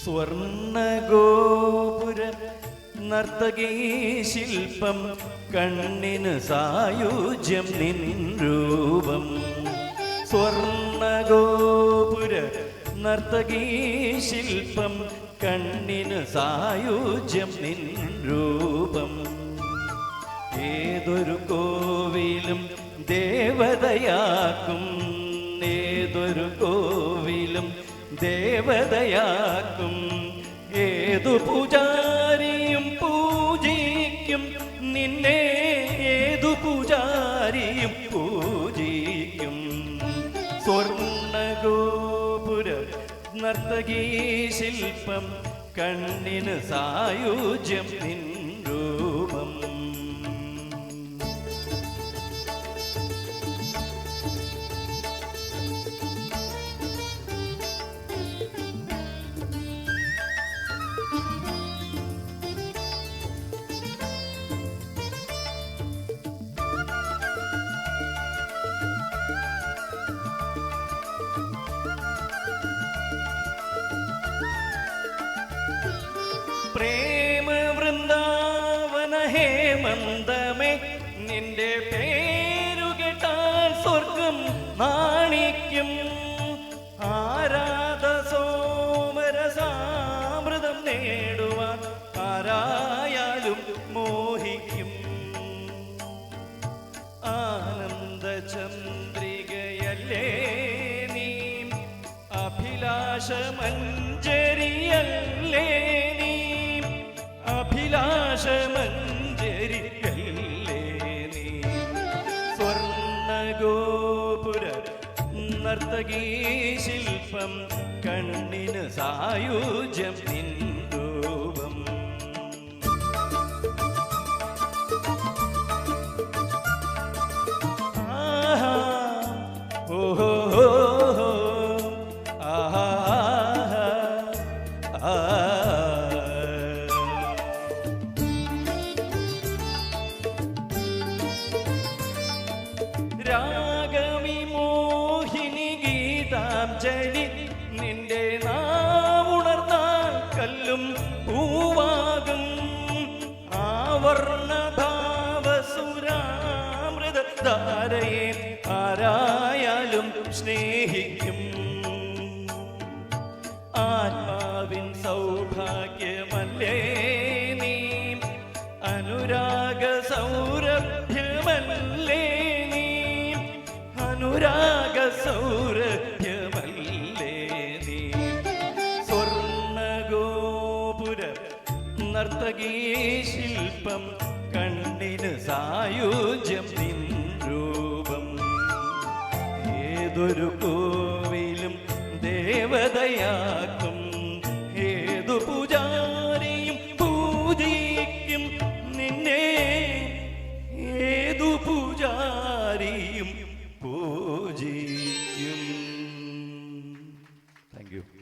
സ്വർണഗോപുര നർത്തകീ ശില്പം കണ്ണിന് സായുജ്യം നിൻ രൂപം. സ്വർണഗോപുര നർത്തകീ ശില്പം കണ്ണിന് സായുജ്യം നിൻ രൂപം. ഏതൊരു കോവിലും ദേവതയാക്കും, ഏതൊരു കോവിലും ദേവതയാക്കും. ഏതു പൂജാരിയും പൂജിക്കും നിന്നെ, ഏതു പൂജാരിയും പൂജിക്കും. സ്വർണഗോപുര നർത്തകീ ശില്പം കണ്ണിന് സായുജ്യം നിൻ രൂപം. പ്രേമ വൃന്ദാവന ഹേമന്തമേ, നിന്റെ പേരു കേട്ടാൽ സ്വർഗം നാണിക്കും. ആരാധ സോമരസാമൃതം നേടുവാൻ ആരായാലും മോഹിക്കും. ആനന്ദ ചന്ദ്രികയല്ലേ നീ, അഭിലാഷമഞ്ജരിയല്ലേ നീ, അഭിലാഷമഞ്ജരിയല്ലേ നീ. സ്വർണഗോപുര നർത്തകീ ശില്പം കണ്ണിന് സായുജ്യം നിൻ രൂപം. ആഹാ ഓഹോ ആഹാ ആ. രാഗവിമോഹിനി ഗീതാഞ്ജലി, നിന്റെ നാവുണർന്നാൽ കല്ലും പൂവാകും. ആവർണഭാവസുരാമൃത ധാരയെ ആരായാലും സ്നേഹിക്കും. ആത്മാവിൻ സൗഭാഗ്യമല്ലേ നീ, അനുരാഗ സൗരഭ്യമല്ലേ നീ, അനുരാഗ സൗരഭ്യമല്ലേ നീ. സ്വർണഗോപുര നർത്തകീ ശില്പം കണ്ണിന് സായുജ്യം നിൻ രൂപം. ഏതൊരു